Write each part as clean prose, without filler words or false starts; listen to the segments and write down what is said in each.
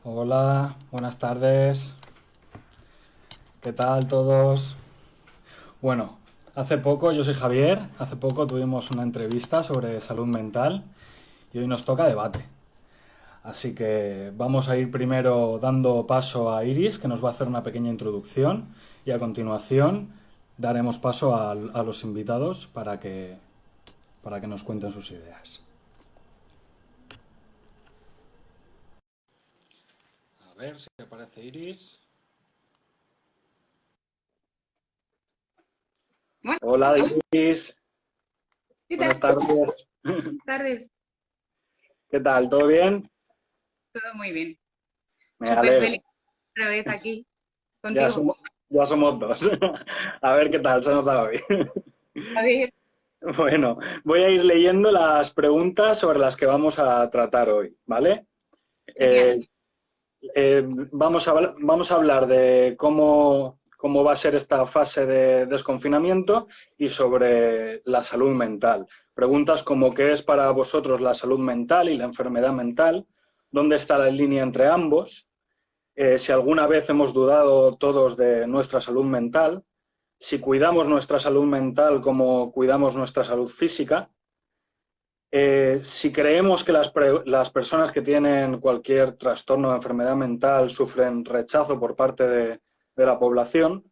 Hola, buenas tardes. ¿Qué tal todos? Bueno, hace poco, yo soy Javier, hace poco tuvimos una entrevista sobre salud mental y hoy nos toca debate. Así que vamos a ir primero dando paso a Iris, que nos va a hacer una pequeña introducción, y a continuación daremos paso a los invitados para que nos cuenten sus ideas. A ver si aparece Iris. Bueno, Hola Iris, ¿qué tal? buenas tardes. Buenas tardes. ¿Qué tal? ¿Todo bien? Todo muy bien. Me Súper feliz alegro. otra vez aquí Ya contigo. somos, ya somos dos. A ver qué tal se nos da hoy. A ver, Bueno, voy a ir leyendo las preguntas sobre las que vamos a tratar hoy, ¿vale? genial. Eh, vamos a hablar de cómo va a ser esta fase de desconfinamiento y sobre la salud mental. Preguntas como qué es para vosotros la salud mental y la enfermedad mental, dónde está la línea entre ambos, si alguna vez hemos dudado todos de nuestra salud mental, si cuidamos nuestra salud mental como cuidamos nuestra salud física, si creemos que las personas que tienen cualquier trastorno o enfermedad mental sufren rechazo por parte de la población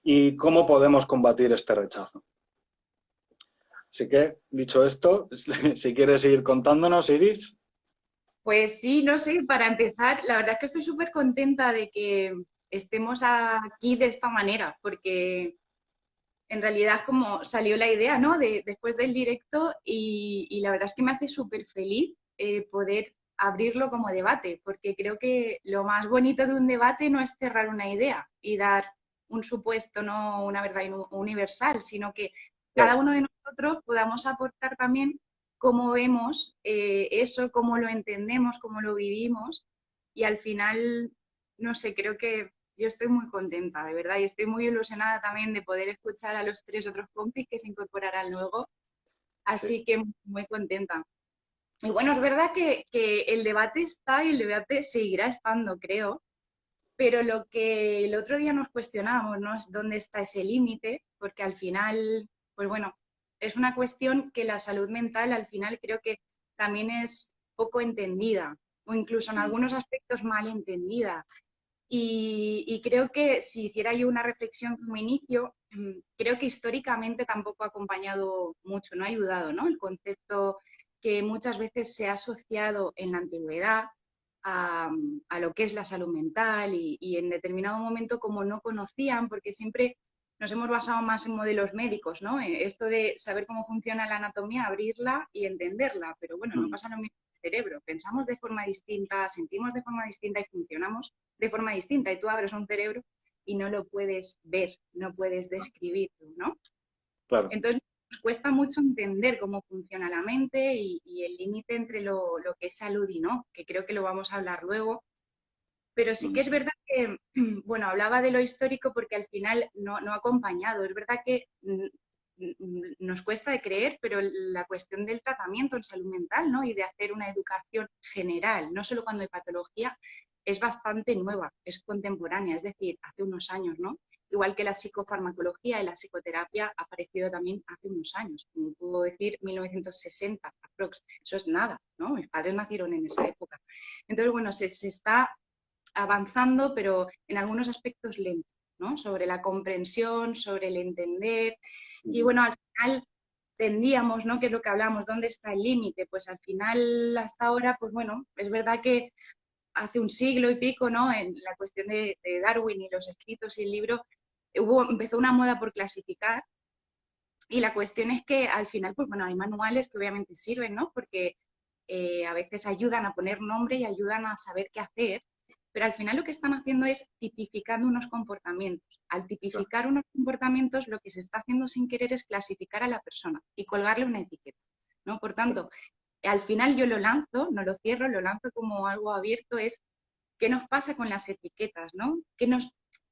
y cómo podemos combatir este rechazo. Así que, dicho esto, si quieres seguir contándonos, Iris. Pues sí, no sé, para empezar, la verdad es que estoy súper contenta de que estemos aquí de esta manera, porque en realidad es como salió la idea, ¿no? Después del directo y la verdad es que me hace súper feliz poder abrirlo como debate, porque creo que lo más bonito de un debate no es cerrar una idea y dar un supuesto, no una verdad universal, sino que cada Claro. uno de nosotros podamos aportar también cómo vemos eso, cómo lo entendemos, cómo lo vivimos y al final, no sé, creo que yo estoy muy contenta, de verdad, y estoy muy ilusionada también de poder escuchar a los tres otros compis que se incorporarán luego, Sí. así que muy contenta. Y bueno, es verdad que el debate está y el debate seguirá estando, creo, pero lo que el otro día nos cuestionábamos, ¿no? Es dónde está ese límite, porque al final, pues bueno, es una cuestión que la salud mental al final creo que también es poco entendida o incluso en algunos aspectos mal entendida. Y creo que si hiciera yo una reflexión como inicio, creo que históricamente tampoco ha acompañado mucho, no ha ayudado, ¿no? El concepto que muchas veces se ha asociado en la antigüedad a lo que es la salud mental y en determinado momento como no conocían, porque siempre nos hemos basado más en modelos médicos, ¿no? Esto de saber cómo funciona la anatomía, abrirla y entenderla, pero bueno, no pasa lo mismo en el cerebro, pensamos de forma distinta, sentimos de forma distinta y funcionamos de forma distinta y tú abres un cerebro y no lo puedes ver, no puedes describirlo, ¿no? Claro. Entonces nos cuesta mucho entender cómo funciona la mente y el límite entre lo que es salud y no, que creo que lo vamos a hablar luego, pero sí que es verdad que, bueno, hablaba de lo histórico porque al final no ha acompañado. Es verdad que nos cuesta de creer, pero la cuestión del tratamiento en salud mental, ¿no? Y de hacer una educación general, no solo cuando hay patología, es bastante nueva, es contemporánea, es decir, hace unos años, ¿no? Igual que la psicofarmacología y la psicoterapia ha aparecido también hace unos años, como puedo decir 1960, aprox. Eso es nada, ¿no? Mis padres nacieron en esa época. Entonces, bueno, se está avanzando, pero en algunos aspectos lento, ¿no? Sobre la comprensión, sobre el entender. Y bueno, al final tendíamos, ¿no? Que es lo que hablamos, ¿dónde está el límite? Pues al final, hasta ahora, pues bueno, es verdad que hace un siglo y pico, ¿no? En la cuestión de Darwin y los escritos y el libro, empezó una moda por clasificar. Y la cuestión es que al final, pues bueno, hay manuales que obviamente sirven, ¿no? Porque a veces ayudan a poner nombre y ayudan a saber qué hacer, pero al final lo que están haciendo es tipificando unos comportamientos. Al Claro. tipificar unos comportamientos, lo que se está haciendo sin querer es clasificar a la persona y colgarle una etiqueta, ¿no? Por tanto, al final yo lo lanzo, no lo cierro, lo lanzo como algo abierto, es qué nos pasa con las etiquetas, ¿no?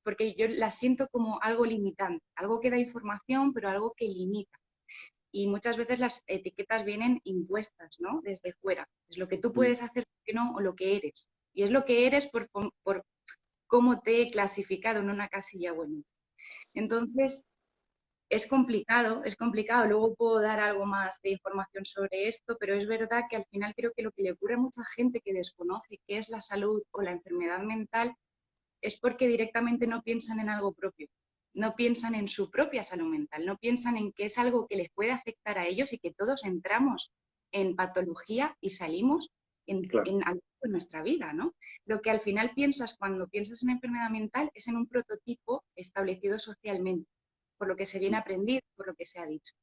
Porque yo las siento como algo limitante, algo que da información, pero algo que limita. Y muchas veces las etiquetas vienen impuestas, ¿no? Desde fuera. Es lo que tú puedes hacer, que no, o lo que eres. Y es lo que eres por cómo te he clasificado en una casilla buena. Entonces, es complicado, es complicado. Luego puedo dar algo más de información sobre esto, pero es verdad que al final creo que lo que le ocurre a mucha gente que desconoce qué es la salud o la enfermedad mental es porque directamente no piensan en algo propio, no piensan en su propia salud mental, no piensan en que es algo que les puede afectar a ellos y que todos entramos en patología y salimos Claro, en algo de nuestra vida, ¿no? Lo que al final piensas cuando piensas en enfermedad mental es en un prototipo establecido socialmente, por lo que se viene aprendido, por lo que se ha dicho.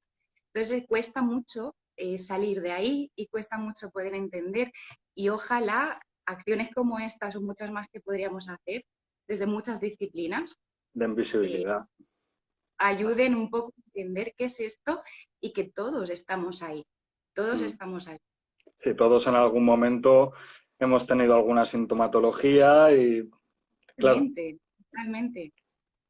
Entonces cuesta mucho salir de ahí y cuesta mucho poder entender y ojalá acciones como estas o muchas más que podríamos hacer desde muchas disciplinas de eh, invisibilidad. ayuden un poco a entender qué es esto y que todos estamos ahí, todos Mm. estamos ahí. Sí, todos en algún momento hemos tenido alguna sintomatología y, claro, Realmente, realmente.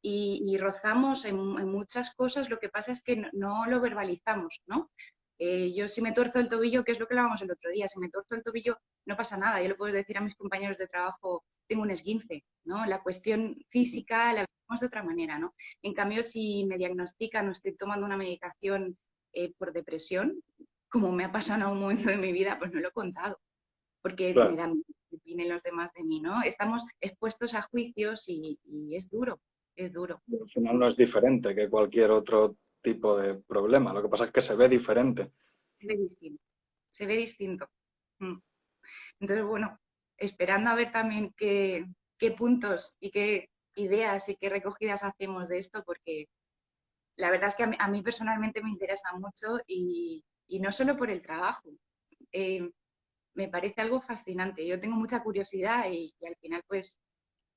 Y rozamos en muchas cosas, lo que pasa es que no lo verbalizamos, ¿no? Yo si me tuerzo el tobillo, que es lo que hablábamos el otro día, si me tuerzo el tobillo no pasa nada, yo le puedo decir a mis compañeros de trabajo, tengo un esguince, ¿no? La cuestión física la vemos de otra manera, ¿no? En cambio, si me diagnostican o estoy tomando una medicación por depresión, como me ha pasado en algún momento de mi vida, pues no lo he contado, porque me claro. dan que opinen los demás de mí, ¿no? Estamos expuestos a juicios y es duro, es duro. Al final no es diferente que cualquier otro tipo de problema. Lo que pasa es que se ve diferente. Se ve distinto, se ve distinto. Mm. Entonces, bueno, esperando a ver también qué puntos y qué ideas y qué recogidas hacemos de esto, porque la verdad es que a mí personalmente me interesa mucho y no solo por el trabajo. Eh, Me parece algo fascinante. Yo tengo mucha curiosidad y al final, pues,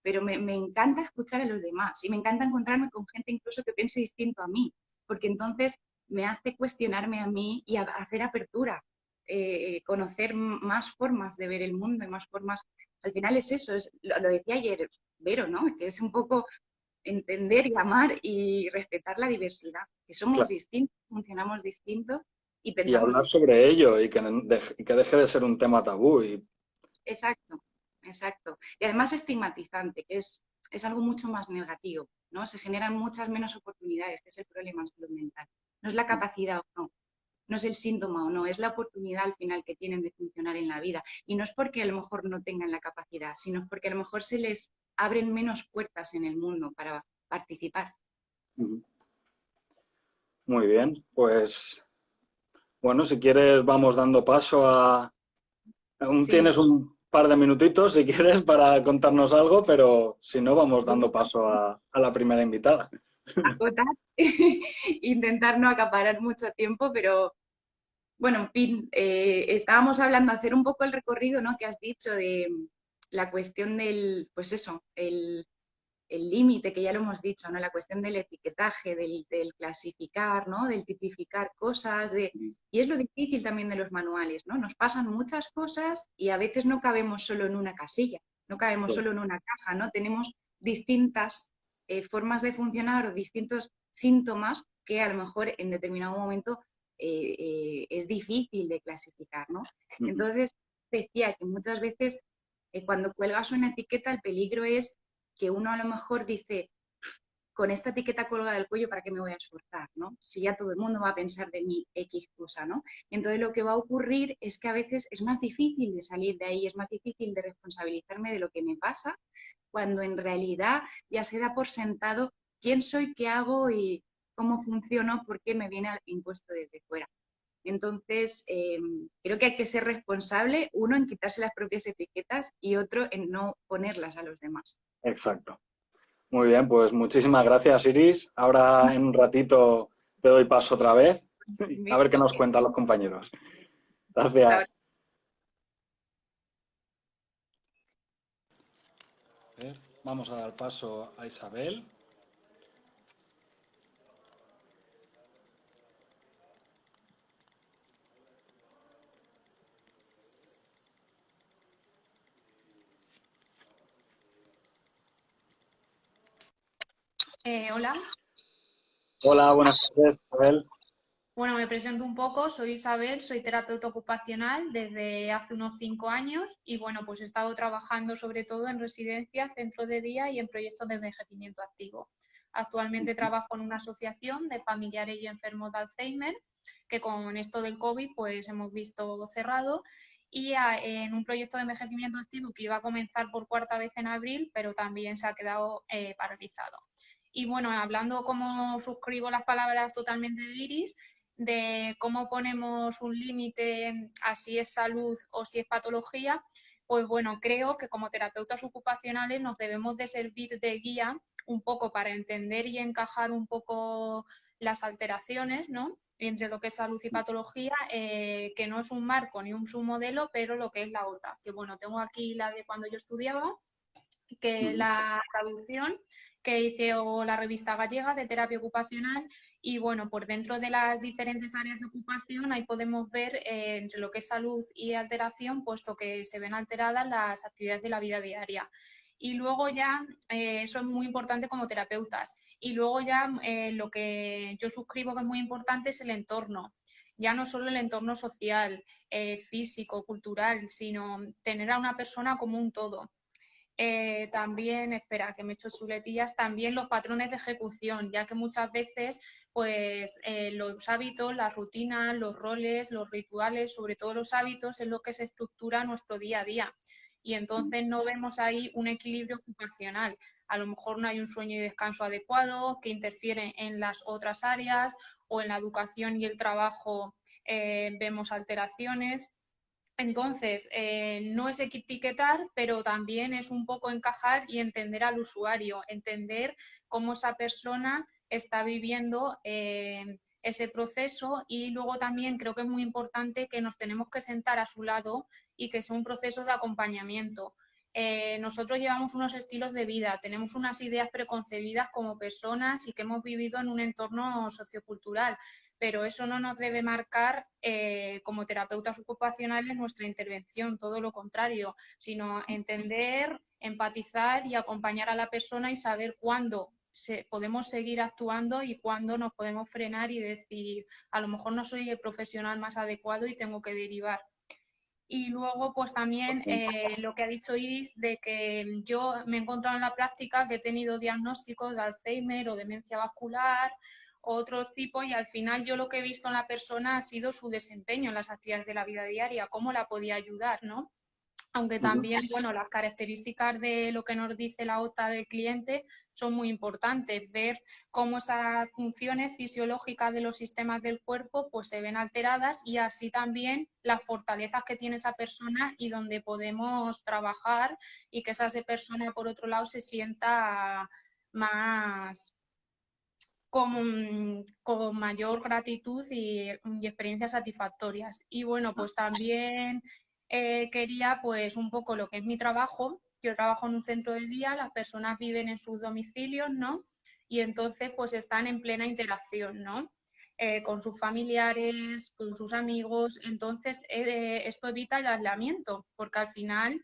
pero me encanta escuchar a los demás y me encanta encontrarme con gente incluso que piense distinto a mí, porque entonces me hace cuestionarme a mí y hacer apertura, conocer más formas de ver el mundo y más formas. Al final es eso, lo decía ayer Vero, ¿no? Que es un poco entender y amar y respetar la diversidad, que somos Claro. distintos, funcionamos distintos y Y pensamos hablar distinto. sobre ello y que deje de ser un tema tabú. Y, Exacto, exacto. Y además estigmatizante, que es algo mucho más negativo, ¿no? Se generan muchas menos oportunidades, que es el problema en salud mental. No es la capacidad o no, no es el síntoma o no, es la oportunidad al final que tienen de funcionar en la vida. Y no es porque a lo mejor no tengan la capacidad, sino porque a lo mejor se les abren menos puertas en el mundo para participar. ujú. Muy bien, pues bueno, si quieres vamos dando paso a... Aún Sí, tienes un par de minutitos si quieres para contarnos algo, pero si no, vamos dando paso a la primera invitada. acotar, intentar no acaparar mucho tiempo, pero bueno, en fin, estábamos hablando, hacer un poco el recorrido, ¿no? Que has dicho de la cuestión del, pues eso, el límite, que ya lo hemos dicho, ¿no? La cuestión del etiquetaje, del clasificar, ¿no? Del tipificar cosas, y es lo difícil también de los manuales, ¿no? Nos pasan muchas cosas y a veces no cabemos solo en una casilla, no cabemos solo en una caja, ¿no? Tenemos distintas formas de funcionar o distintos síntomas que a lo mejor en determinado momento es difícil de clasificar, ¿no? Ujú. Entonces, decía que muchas veces cuando cuelgas una etiqueta el peligro es que uno a lo mejor dice, con esta etiqueta colgada del cuello, ¿para qué me voy a esforzar? ¿No? Si ya todo el mundo va a pensar de mí X cosa, ¿no? Entonces lo que va a ocurrir es que a veces es más difícil de salir de ahí, es más difícil de responsabilizarme de lo que me pasa, cuando en realidad ya se da por sentado quién soy, qué hago y cómo funciono, porque me viene impuesto desde fuera. Entonces, creo que hay que ser responsable, uno, en quitarse las propias etiquetas y otro, en no ponerlas a los demás. Exacto. Muy bien, pues muchísimas gracias, Iris. Ahora en un ratito te doy paso otra vez. A ver qué nos cuentan los compañeros. Gracias. A ver, vamos a dar paso a Isabel. Hola. Hola, buenas tardes, Isabel. Bueno, me presento un poco, soy Isabel, soy terapeuta ocupacional desde hace unos 5 años y bueno, pues he estado trabajando sobre todo en residencias, centros de día y en proyectos de envejecimiento activo. Actualmente trabajo en una asociación de familiares y enfermos de Alzheimer, que con esto del COVID pues hemos visto cerrado, y en un proyecto de envejecimiento activo que iba a comenzar por cuarta vez en abril, pero también se ha quedado paralizado. Y bueno, hablando como suscribo las palabras totalmente de Iris, de cómo ponemos un límite a si es salud o si es patología, pues bueno, creo que como terapeutas ocupacionales nos debemos de servir de guía un poco para entender y encajar un poco las alteraciones, ¿no? Entre lo que es salud y patología, que no es un marco ni un submodelo, pero lo que es la OTA. Que bueno, tengo aquí la de cuando yo estudiaba, que la traducción que hizo la revista gallega de terapia ocupacional y bueno, por dentro de las diferentes áreas de ocupación ahí podemos ver entre lo que es salud y alteración, puesto que se ven alteradas las actividades de la vida diaria. Y luego ya, eso es muy importante como terapeutas. Y luego ya lo que yo suscribo que es muy importante es el entorno. Ya no solo el entorno social, físico, cultural, sino tener a una persona como un todo. También, espera, que me he hecho chuletillas, también los patrones de ejecución, ya que muchas veces pues los hábitos, las rutinas, los roles, los rituales, sobre todo los hábitos, es lo que se estructura nuestro día a día. Y entonces no vemos ahí un equilibrio ocupacional. A lo mejor no hay un sueño y descanso adecuado que interfiere en las otras áreas o en la educación y el trabajo vemos alteraciones. Entonces, no es etiquetar, pero también es un poco encajar y entender al usuario, entender cómo esa persona está viviendo ese proceso y luego también creo que es muy importante que nos tenemos que sentar a su lado y que sea un proceso de acompañamiento. Nosotros llevamos unos estilos de vida, tenemos unas ideas preconcebidas como personas y que hemos vivido en un entorno sociocultural, pero eso no nos debe marcar como terapeutas ocupacionales nuestra intervención, todo lo contrario, sino entender, empatizar y acompañar a la persona y saber cuándo podemos seguir actuando y cuándo nos podemos frenar y decir, a lo mejor no soy el profesional más adecuado y tengo que derivar. Y luego, pues también lo que ha dicho Iris, de que yo me he encontrado en la práctica que he tenido diagnósticos de Alzheimer o demencia vascular o otros tipos y al final yo lo que he visto en la persona ha sido su desempeño en las actividades de la vida diaria, cómo la podía ayudar, ¿no? Aunque también, bueno, las características de lo que nos dice la OTA del cliente son muy importantes, ver cómo esas funciones fisiológicas de los sistemas del cuerpo pues se ven alteradas y así también las fortalezas que tiene esa persona y donde podemos trabajar y que esa persona por otro lado se sienta más con mayor gratitud y experiencias satisfactorias. Y bueno, pues también quería pues un poco lo que es mi trabajo. Yo trabajo en un centro de día, las personas viven en sus domicilios, ¿no? Y entonces pues están en plena interacción, ¿no? Con sus familiares, con sus amigos. Entonces esto evita el aislamiento, porque al final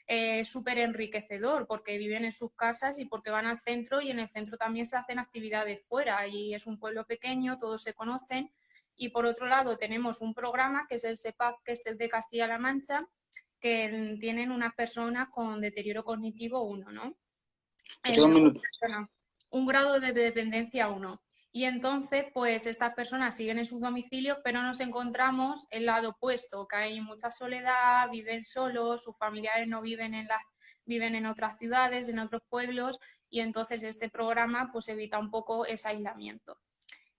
es súper enriquecedor porque viven en sus casas y porque van al centro y en el centro también se hacen actividades fuera y es un pueblo pequeño, todos se conocen. Y por otro lado tenemos un programa que es el SEPAC, que es el de Castilla-La Mancha, que tienen unas personas con deterioro cognitivo 1, ¿no? Un minuto. Un grado de dependencia 1. Y entonces, pues estas personas siguen en sus domicilios, pero nos encontramos el lado opuesto, que hay mucha soledad, viven solos, sus familiares no viven viven en otras ciudades, en otros pueblos, y entonces este programa pues evita un poco ese aislamiento.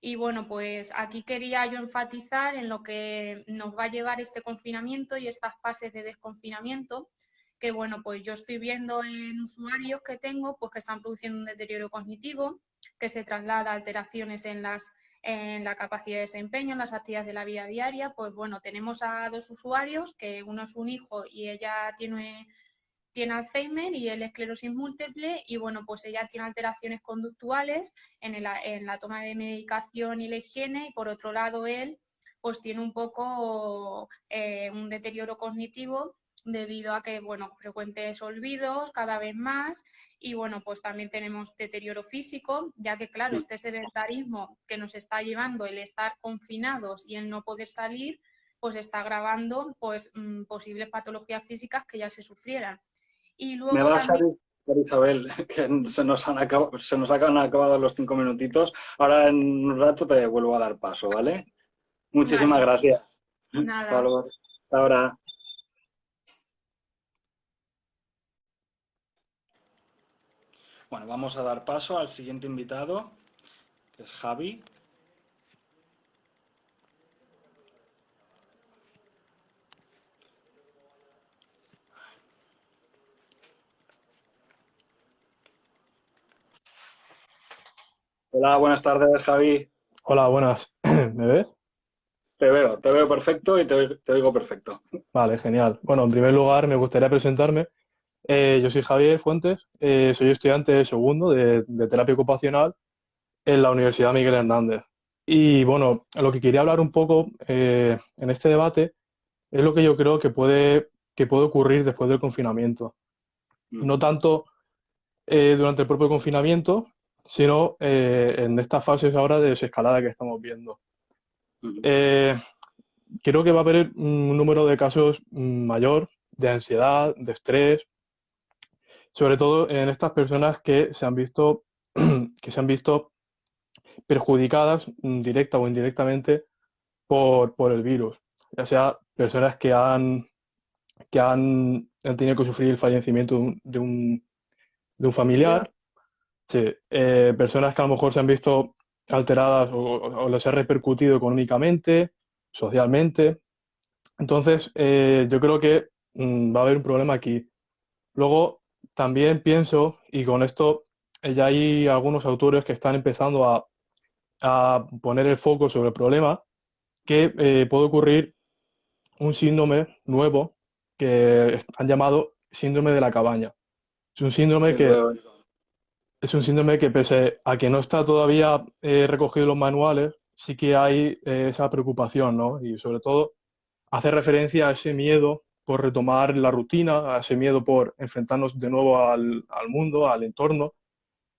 Y bueno, pues aquí quería yo enfatizar en lo que nos va a llevar este confinamiento y estas fases de desconfinamiento, que bueno, pues yo estoy viendo en usuarios que tengo, pues que están produciendo un deterioro cognitivo, que se traslada a alteraciones en la capacidad de desempeño, en las actividades de la vida diaria. Pues bueno, tenemos a 2 usuarios, que uno es un hijo y ella tiene Alzheimer y él esclerosis múltiple y bueno, pues ella tiene alteraciones conductuales en la toma de medicación y la higiene y por otro lado él pues tiene un poco un deterioro cognitivo debido a que, bueno, frecuentes olvidos cada vez más y, bueno, pues también tenemos deterioro físico, ya que, claro, este sedentarismo que nos está llevando el estar confinados y el no poder salir, pues está agravando pues posibles patologías físicas que ya se sufrieran. Y Me luego vas a también... decir, Isabel, que se nos han acabado los 5 minutitos. Ahora en un rato te vuelvo a dar paso, ¿vale? Muchísimas Vale, gracias. Hasta nada. luego. Hasta ahora. Bueno, vamos a dar paso al siguiente invitado, que es Javi. Hola, buenas tardes, Javi. Hola, buenas. ¿Me ves? Te veo perfecto y te oigo perfecto. Vale, genial. Bueno, en primer lugar me gustaría presentarme. Yo soy Javier Fuentes, soy estudiante de segundo de terapia ocupacional en la Universidad Miguel Hernández. Y bueno, lo que quería hablar un poco en este debate es lo que yo creo que puede ocurrir después del confinamiento. No tanto durante el propio confinamiento, sino en estas fases ahora de desescalada que estamos viendo. Eh, Creo que va a haber un número de casos mayor de ansiedad, de estrés, sobre todo en estas personas que se han visto, que se han visto perjudicadas directa o indirectamente por el virus, ya sea personas han tenido que sufrir el fallecimiento de un familiar, sí, personas que a lo mejor se han visto alteradas o les ha repercutido económicamente, socialmente. Entonces, yo creo que va a haber un problema aquí. Luego, también pienso, y con esto ya hay algunos autores que están empezando a poner el foco sobre el problema, que puede ocurrir un síndrome nuevo que han llamado síndrome de la cabaña. Es un síndrome Sí, que, es un síndrome que pese a que no está todavía recogido en los manuales, sí que hay esa preocupación, ¿no? Y sobre todo hace referencia a ese miedo por retomar la rutina, a ese miedo por enfrentarnos de nuevo al mundo, al entorno,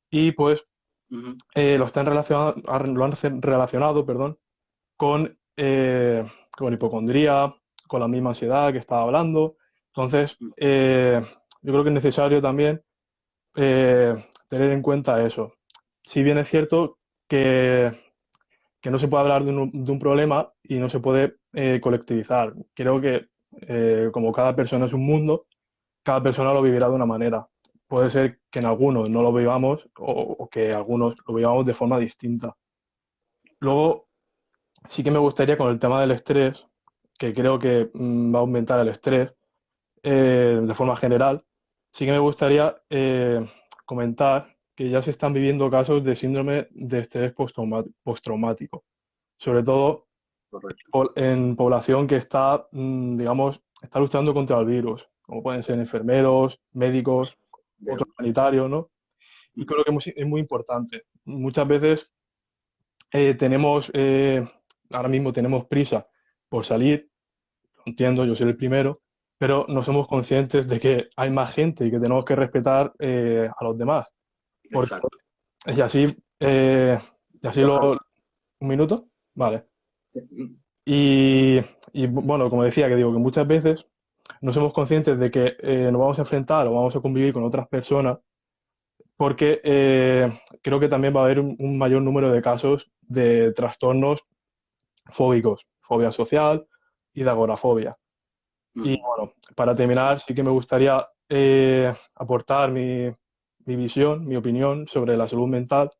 y pues lo han relacionado, perdón, con hipocondría, con la misma ansiedad que estaba hablando. Entonces, yo creo que es necesario también tener en cuenta eso. Si bien es cierto que no se puede hablar de un problema y no se puede colectivizar. Creo que como cada persona es un mundo, cada persona lo vivirá de una manera. Puede ser que en algunos no lo vivamos o que algunos lo vivamos de forma distinta. Luego, sí que me gustaría con el tema del estrés, que creo que va a aumentar el estrés de forma general, sí que me gustaría comentar que ya se están viviendo casos de síndrome de estrés postraumático, sobre todo correcto. en población que está, digamos, está luchando contra el virus, como pueden ser enfermeros, médicos, otros Bien. sanitarios, ¿no? Y creo que es muy importante. Muchas veces tenemos, ahora mismo tenemos prisa por salir, lo entiendo, yo soy el primero, pero no somos conscientes de que hay más gente y que tenemos que respetar a los demás. Porque, Exacto. y así, eh, y así Javi. ¿Un minuto? Vale. Sí. Y, bueno, como decía, que digo que muchas veces no somos conscientes de que nos vamos a enfrentar o vamos a convivir con otras personas porque creo que también va a haber un mayor número de casos de trastornos fóbicos, fobia social y de agorafobia. Y bueno, para terminar, sí que me gustaría aportar mi visión, mi opinión sobre la salud mental.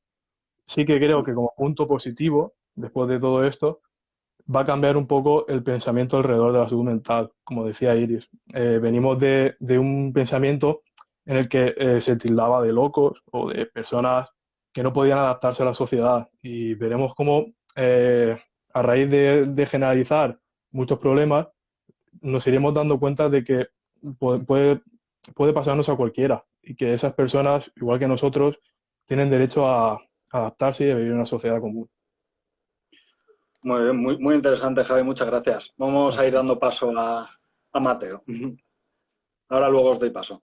Sí que creo que como punto positivo, después de todo esto, va a cambiar un poco el pensamiento alrededor de la salud mental, como decía Iris. Venimos de un pensamiento en el que se tildaba de locos o de personas que no podían adaptarse a la sociedad y veremos cómo a raíz de generalizar muchos problemas nos iremos dando cuenta de que puede pasarnos a cualquiera y que esas personas, igual que nosotros, tienen derecho a adaptarse y a vivir en una sociedad común. Muy bien, muy interesante, Javi, muchas gracias. Vamos a ir dando paso a Mateo. Ahora luego os doy paso.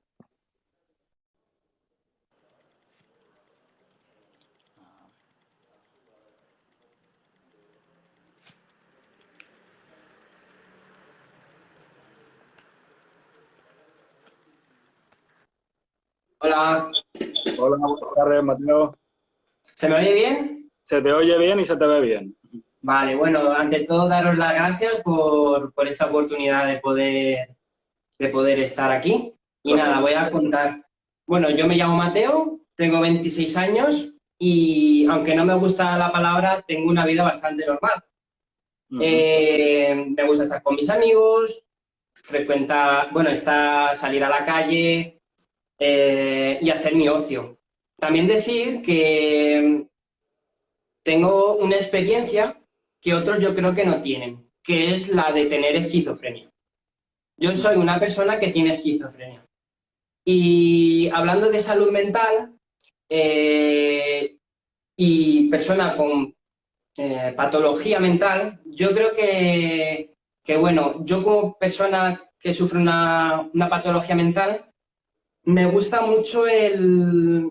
Hola, Hola, buenas tardes, Mateo. ¿se me oye bien? Se te oye bien y se te ve bien. Vale, bueno, ante todo daros las gracias por esta oportunidad de poder estar aquí. Y nada, voy a contar. Bueno, yo me llamo Mateo, tengo 26 años y aunque no me gusta la palabra, tengo una vida bastante normal. Me gusta estar con mis amigos, salir a la calle y hacer mi ocio. También decir que tengo una experiencia que otros yo creo que no tienen, que es la de tener esquizofrenia. Yo soy una persona que tiene esquizofrenia. Y hablando de salud mental y persona con patología mental, yo creo bueno, yo como persona que sufre una patología mental, me gusta mucho el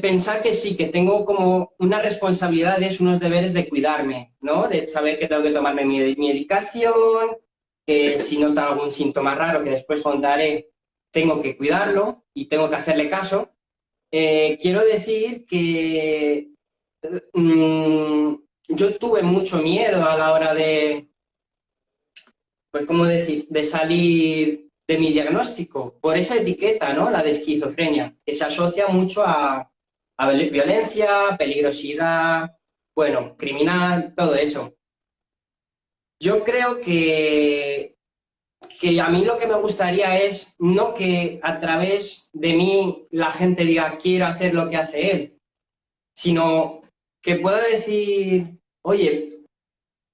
pensar que sí, que tengo como unas responsabilidades, unos deberes de cuidarme, ¿no? De saber que tengo que tomarme mi medicación, que si noto algún síntoma raro que después contaré, tengo que cuidarlo y tengo que hacerle caso. Quiero decir que yo tuve mucho miedo a la hora pues, ¿cómo decir?, de salir de mi diagnóstico por esa etiqueta, ¿no? La de esquizofrenia, que se asocia mucho a violencia, peligrosidad, bueno, criminal, todo eso. Yo creo que a mí lo que me gustaría es no que a través de mí la gente diga quiero hacer lo que hace él, sino que pueda decir, oye,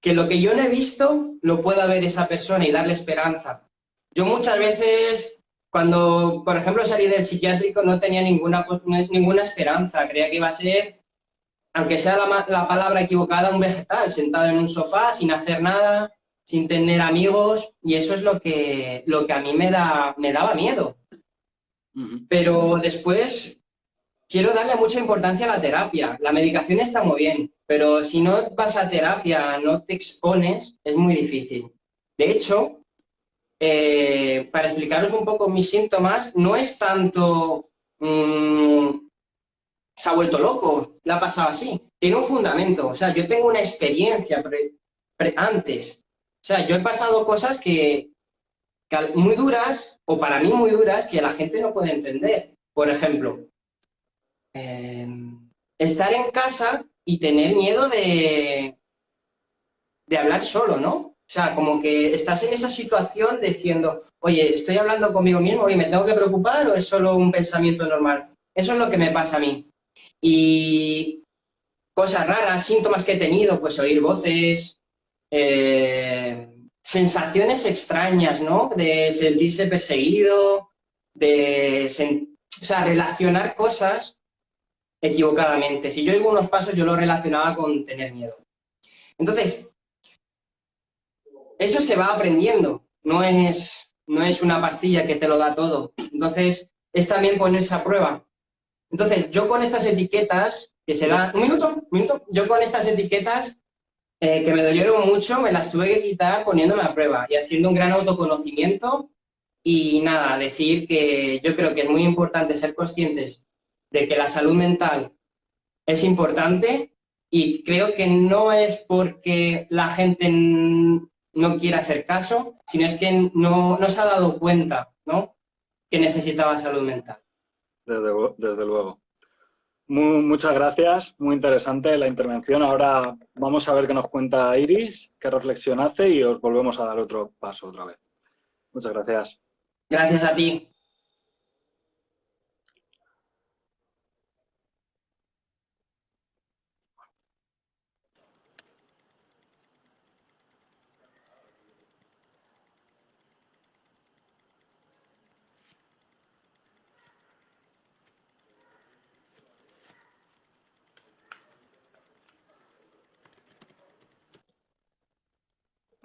que lo que yo no he visto lo pueda ver esa persona y darle esperanza. Yo muchas veces, cuando, por ejemplo, salí del psiquiátrico, no tenía ninguna esperanza. Creía que iba a ser, aunque sea la palabra equivocada, un vegetal, sentado en un sofá, sin hacer nada, sin tener amigos, y eso es lo que a mí me daba miedo. Pero después quiero darle mucha importancia a la terapia. La medicación está muy bien, pero si no vas a terapia, no te expones, es muy difícil. De hecho, para explicaros un poco mis síntomas, no es tanto se ha vuelto loco, le ha pasado así. Tiene un fundamento. O sea, yo tengo una experiencia antes. O sea, yo he pasado cosas que muy duras, o para mí muy duras, que la gente no puede entender. Por ejemplo, estar en casa y tener miedo de hablar solo, ¿no? O sea, como que estás en esa situación diciendo, oye, ¿estoy hablando conmigo mismo? Oye, ¿me tengo que preocupar o es solo un pensamiento normal? Eso es lo que me pasa a mí. Y cosas raras, síntomas que he tenido, pues oír voces, sensaciones extrañas, ¿no? De sentirse perseguido, o sea, relacionar cosas equivocadamente. Si yo digo unos pasos, yo lo relacionaba con tener miedo. Entonces, eso se va aprendiendo, no es una pastilla que te lo da todo. Entonces, es también ponerse a prueba. Entonces, yo con estas etiquetas que se dan... Un minuto. Yo con estas etiquetas que me dolieron mucho, me las tuve que quitar poniéndome a prueba y haciendo un gran autoconocimiento. Y nada, decir que yo creo que es muy importante ser conscientes de que la salud mental es importante y creo que no es porque la gente no quiera hacer caso, sino es que no se ha dado cuenta, ¿no?, que necesitaba salud mental. Desde luego. Muchas gracias, muy interesante la intervención. Ahora vamos a ver qué nos cuenta Iris, qué reflexión hace y os volvemos a dar otro paso otra vez. Muchas gracias. Gracias a ti.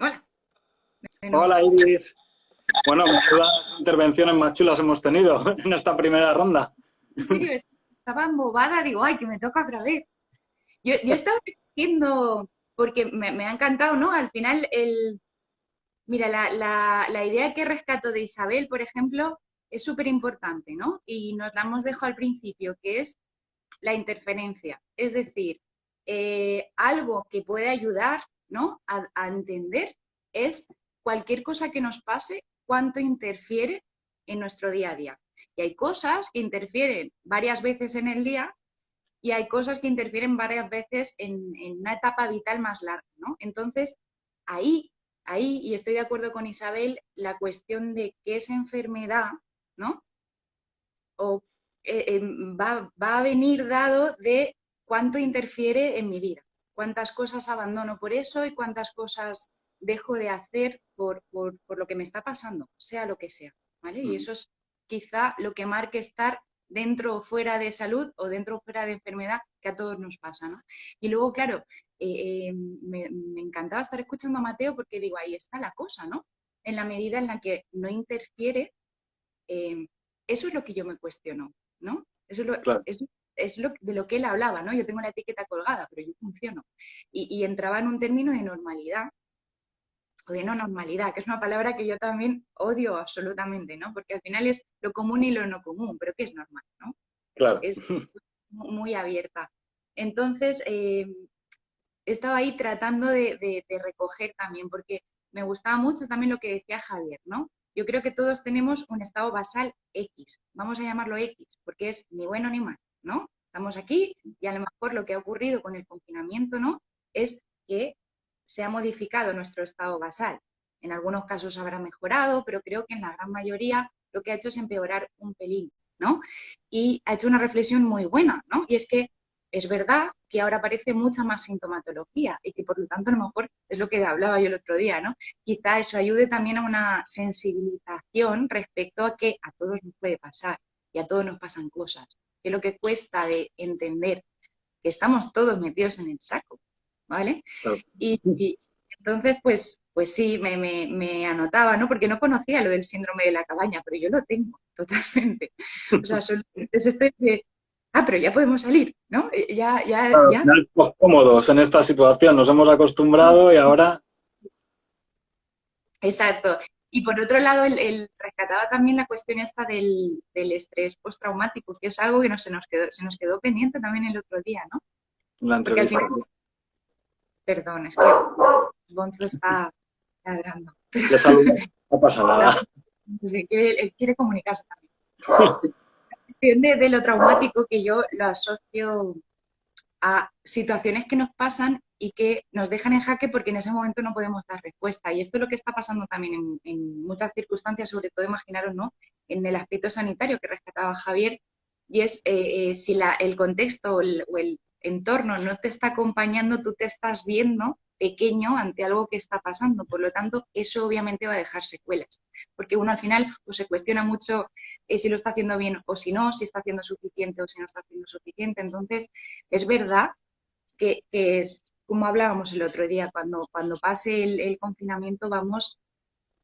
Hola. Bueno, Hola Iris. Bueno, menudas intervenciones más chulas hemos tenido en esta primera ronda. En serio, estaba embobada, digo, ay, que me toca otra vez. Yo estaba diciendo, porque me ha encantado, ¿no? Al final, mira, la idea que rescato de Isabel, por ejemplo, es súper importante, ¿no? Y nos la hemos dejado al principio, que es la interferencia. Es decir, algo que puede ayudar, ¿no? A entender es cualquier cosa que nos pase, cuánto interfiere en nuestro día a día. Y hay cosas que interfieren varias veces en el día y hay cosas que interfieren varias veces en una etapa vital más larga, ¿no? Entonces, ahí, y estoy de acuerdo con Isabel, la cuestión de qué es enfermedad, ¿no? O va a venir dado de cuánto interfiere en mi vida, cuántas cosas abandono por eso y cuántas cosas dejo de hacer por lo que me está pasando, sea lo que sea, ¿vale? Y eso es quizá lo que marque estar dentro o fuera de salud o dentro o fuera de enfermedad, que a todos nos pasa, ¿no? Y luego, claro, me encantaba estar escuchando a Mateo porque digo, ahí está la cosa, ¿no? En la medida en la que no interfiere, eso es lo que yo me cuestiono, ¿no? Eso Claro. es de lo que él hablaba, ¿no? Yo tengo la etiqueta colgada, pero yo funciono. Y entraba en un término de normalidad, o de no normalidad, que es una palabra que yo también odio absolutamente, ¿no? Porque al final es lo común y lo no común, pero ¿qué es normal, no? Claro. Es muy abierta. Entonces, estaba ahí tratando de recoger también, porque me gustaba mucho también lo que decía Javier, ¿no? Yo creo que todos tenemos un estado basal X, vamos a llamarlo X, porque es ni bueno ni malo, ¿no? Estamos aquí y a lo mejor lo que ha ocurrido con el confinamiento, ¿no? Es que se ha modificado nuestro estado basal. En algunos casos habrá mejorado, pero creo que en la gran mayoría lo que ha hecho es empeorar un pelín, ¿no? Y ha hecho una reflexión muy buena, ¿no? Y es que es verdad que ahora aparece mucha más sintomatología y que por lo tanto a lo mejor es lo que hablaba yo el otro día, ¿no? Quizá eso ayude también a una sensibilización respecto a que a todos nos puede pasar y a todos nos pasan cosas. Que lo que cuesta de entender que estamos todos metidos en el saco, ¿vale? Claro. Y entonces, pues sí, me anotaba, ¿no? Porque no conocía lo del síndrome de la cabaña, pero yo lo tengo totalmente. O sea, es este de, pero ya podemos salir, ¿no? Ya. Ya estamos cómodos en esta situación, nos hemos acostumbrado y ahora... Exacto. Y por otro lado, el rescataba también la cuestión esta del estrés postraumático, que es algo que se nos quedó pendiente también el otro día, ¿no? La Porque al entrevista. final, perdón, es que Gonzo está ladrando. Le saludo, no pasa nada. Él quiere comunicarse también. La cuestión de lo traumático que yo lo asocio a situaciones que nos pasan y que nos dejan en jaque porque en ese momento no podemos dar respuesta. Y esto es lo que está pasando también en muchas circunstancias, sobre todo, imaginaros, ¿no? En el aspecto sanitario que rescataba Javier, y es si el contexto o el entorno no te está acompañando, tú te estás viendo pequeño ante algo que está pasando. Por lo tanto, eso obviamente va a dejar secuelas, porque uno al final pues, se cuestiona mucho si lo está haciendo bien o si no, si está haciendo suficiente o si no está haciendo suficiente. Entonces, es verdad que es como hablábamos el otro día, cuando pase el confinamiento vamos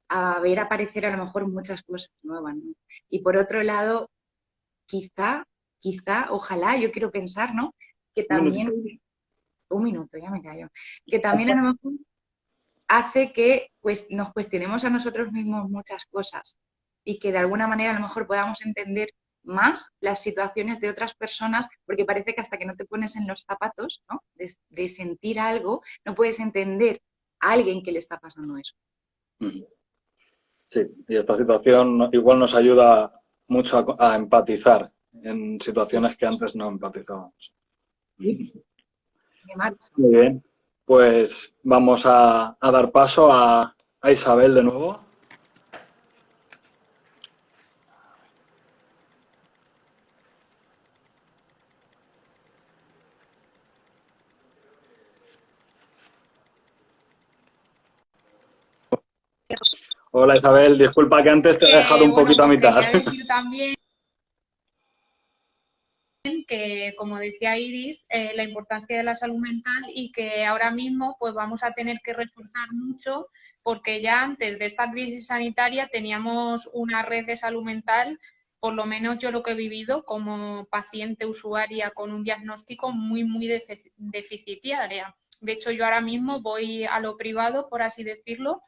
a ver aparecer a lo mejor muchas cosas nuevas, ¿no? Y por otro lado, quizá, ojalá, yo quiero pensar, ¿no? Que también, un minuto, ya me callo, que también a lo mejor hace que pues, nos cuestionemos a nosotros mismos muchas cosas y que de alguna manera a lo mejor podamos entender más las situaciones de otras personas, porque parece que hasta que no te pones en los zapatos, ¿no? de sentir algo, no puedes entender a alguien que le está pasando eso. Sí, y esta situación igual nos ayuda mucho a empatizar en situaciones que antes no empatizábamos. Me marcho. Muy bien, pues vamos a dar paso a Isabel de nuevo. Hola Isabel, disculpa que antes te he dejado un poquito a mitad. Quería decir también que como decía Iris, la importancia de la salud mental y que ahora mismo pues vamos a tener que reforzar mucho porque ya antes de esta crisis sanitaria teníamos una red de salud mental, por lo menos yo lo que he vivido como paciente usuaria con un diagnóstico muy deficitaria. De hecho, yo ahora mismo voy a lo privado, por así decirlo,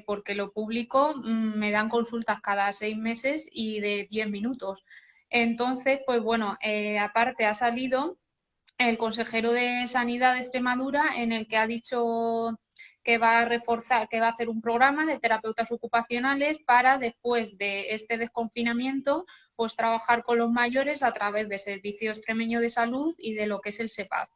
porque lo público me dan consultas cada 6 meses y de 10 minutos. Entonces, pues bueno, aparte ha salido el consejero de Sanidad de Extremadura en el que ha dicho que va a reforzar, que va a hacer un programa de terapeutas ocupacionales para después de este desconfinamiento, pues trabajar con los mayores a través de Servicio Extremeño de Salud y de lo que es el SEPAD.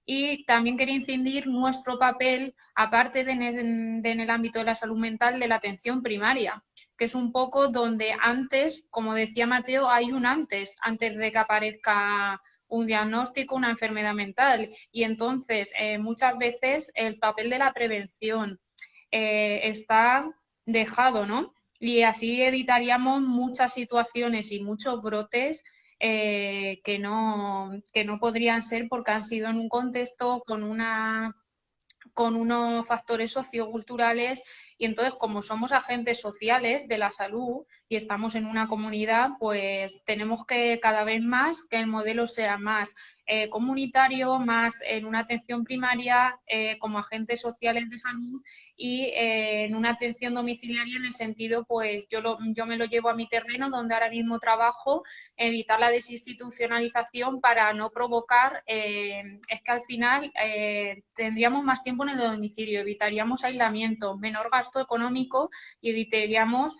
Y también quería incidir nuestro papel, aparte de en el ámbito de la salud mental, de la atención primaria, que es un poco donde antes, como decía Mateo, hay un antes de que aparezca un diagnóstico, una enfermedad mental. Y entonces, muchas veces el papel de la prevención está dejado, ¿no? Y así evitaríamos muchas situaciones y muchos brotes que no podrían ser porque han sido en un contexto con unos factores socioculturales y entonces como somos agentes sociales de la salud y estamos en una comunidad, pues tenemos que cada vez más que el modelo sea más comunitario, más en una atención primaria como agentes sociales de salud y en una atención domiciliaria en el sentido, pues yo me lo llevo a mi terreno donde ahora mismo trabajo, evitar la desinstitucionalización para no provocar, es que al final tendríamos más tiempo en el domicilio, evitaríamos aislamiento, menor gasto económico y evitaríamos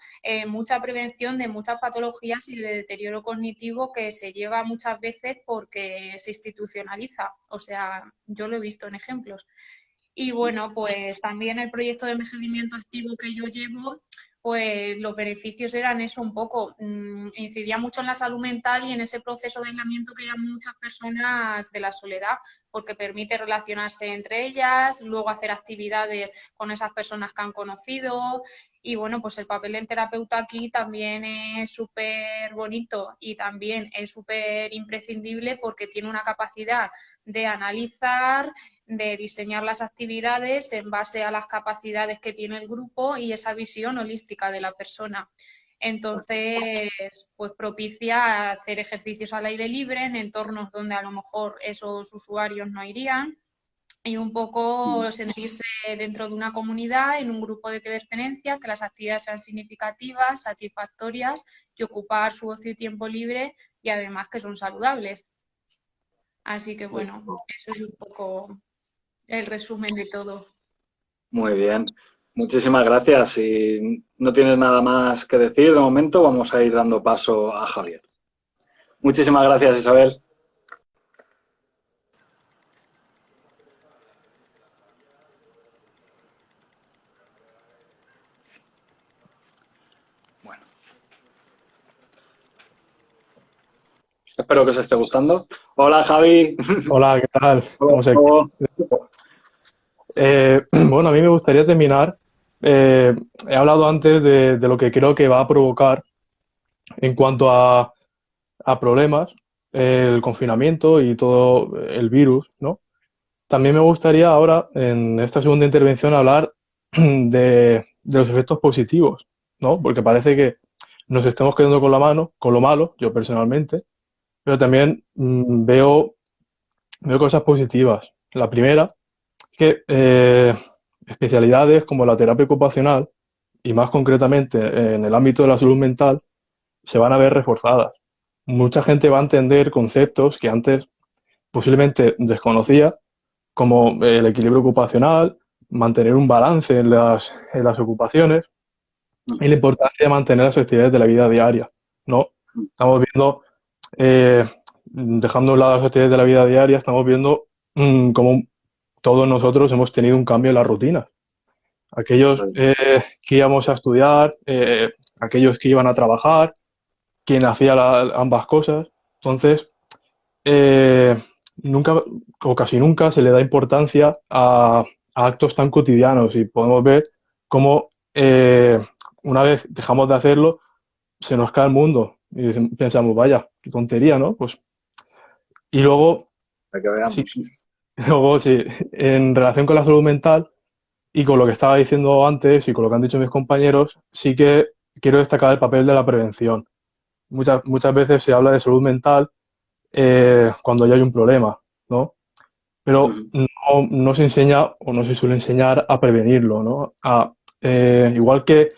mucha prevención de muchas patologías y de deterioro cognitivo que se lleva muchas veces porque se institucionaliza. O sea, yo lo he visto en ejemplos. Y bueno, pues también el proyecto de envejecimiento activo que yo llevo, pues los beneficios eran eso un poco, incidía mucho en la salud mental y en ese proceso de aislamiento que llevan muchas personas de la soledad, porque permite relacionarse entre ellas, luego hacer actividades con esas personas que han conocido y bueno, pues el papel del terapeuta aquí también es súper bonito y también es súper imprescindible porque tiene una capacidad de analizar, de diseñar las actividades en base a las capacidades que tiene el grupo y esa visión holística de la persona. Entonces, pues propicia hacer ejercicios al aire libre en entornos donde a lo mejor esos usuarios no irían y un poco sentirse dentro de una comunidad, en un grupo de pertenencia, que las actividades sean significativas, satisfactorias y ocupar su ocio y tiempo libre y además que son saludables. Así que bueno, eso es un poco el resumen de todo. Muy bien. Muchísimas gracias. Si no tienes nada más que decir de momento, vamos a ir dando paso a Javier. Muchísimas gracias, Isabel. Bueno. Espero que os esté gustando. Hola, Javi. Hola, ¿qué tal? Hola, Bueno, a mí me gustaría terminar. He hablado antes de lo que creo que va a provocar en cuanto a problemas el confinamiento y todo el virus, ¿no? También me gustaría ahora, en esta segunda intervención, hablar de los efectos positivos, ¿no? Porque parece que nos estamos quedando con la mano, con lo malo, yo personalmente, pero también veo cosas positivas. La primera es que especialidades como la terapia ocupacional y más concretamente en el ámbito de la salud mental se van a ver reforzadas. Mucha gente va a entender conceptos que antes posiblemente desconocía, como el equilibrio ocupacional, mantener un balance en las ocupaciones y la importancia de mantener las actividades de la vida diaria, ¿no? Estamos viendo, dejando a un lado las actividades de la vida diaria, estamos viendo cómo todos nosotros hemos tenido un cambio en la rutina. Aquellos que íbamos a estudiar, aquellos que iban a trabajar, quien hacía ambas cosas. Entonces, nunca o casi nunca se le da importancia a actos tan cotidianos y podemos ver cómo una vez dejamos de hacerlo, se nos cae el mundo y pensamos, vaya, qué tontería, ¿no? Pues Y luego, Para que veamos. sí, luego, sí, en relación con la salud mental y con lo que estaba diciendo antes y con lo que han dicho mis compañeros, sí que quiero destacar el papel de la prevención. Muchas veces se habla de salud mental cuando ya hay un problema, ¿no? Pero Ujú. no se enseña o no se suele enseñar a prevenirlo, ¿no? Igual que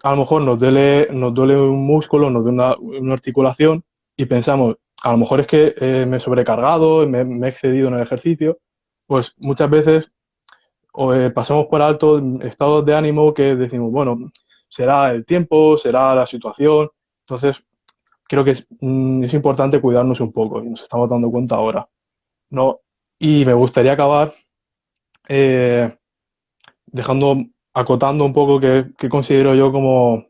a lo mejor nos duele un músculo, nos duele una articulación y pensamos, a lo mejor es que me he sobrecargado, me he excedido en el ejercicio, pues muchas veces pasamos por alto estados de ánimo que decimos, bueno, será el tiempo, será la situación. Entonces, creo que es importante cuidarnos un poco y nos estamos dando cuenta ahora, ¿no? Y me gustaría acabar eh, acotando un poco qué considero yo como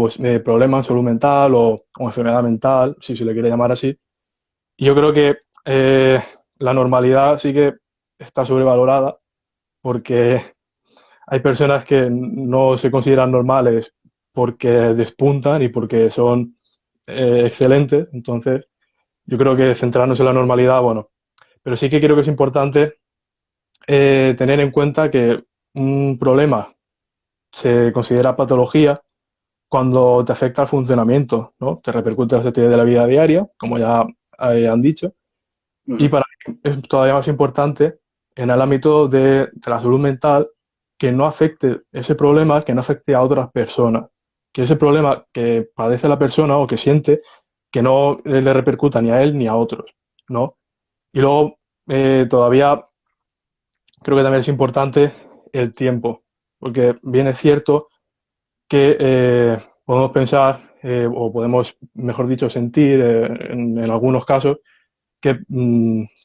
pues, problema en salud mental o enfermedad mental, si se le quiere llamar así. Y yo creo que la normalidad sí que está sobrevalorada porque hay personas que no se consideran normales porque despuntan y porque son excelentes. Entonces, yo creo que centrarnos en la normalidad, bueno, pero sí que creo que es importante tener en cuenta que un problema se considera patología cuando te afecta al funcionamiento, ¿no? Te repercute en las actividades de la vida diaria, como ya han dicho. Y Ujú. para mí es todavía más importante en el ámbito de la salud mental que no afecte ese problema, que no afecte a otras personas. Que ese problema que padece la persona o que siente, que no le repercuta ni a él ni a otros, ¿no? Y luego, todavía creo que también es importante el tiempo, porque bien es cierto que podemos pensar, o podemos, mejor dicho, sentir en algunos casos que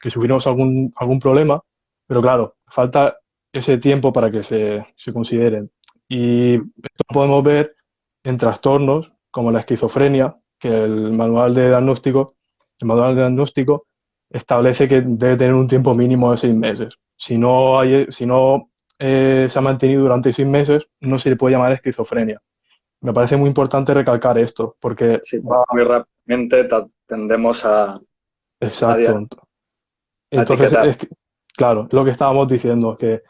sufrimos algún problema, pero claro, falta ese tiempo para que se consideren. Y esto lo podemos ver en trastornos como la esquizofrenia, que el manual de diagnóstico establece que debe tener un tiempo mínimo de 6 meses. Si no se ha mantenido durante 6 meses, no se le puede llamar esquizofrenia. Me parece muy importante recalcar esto, porque Sí, va, muy rápidamente tendemos a exacto. Entonces, etiquetar. claro, lo que estábamos diciendo, que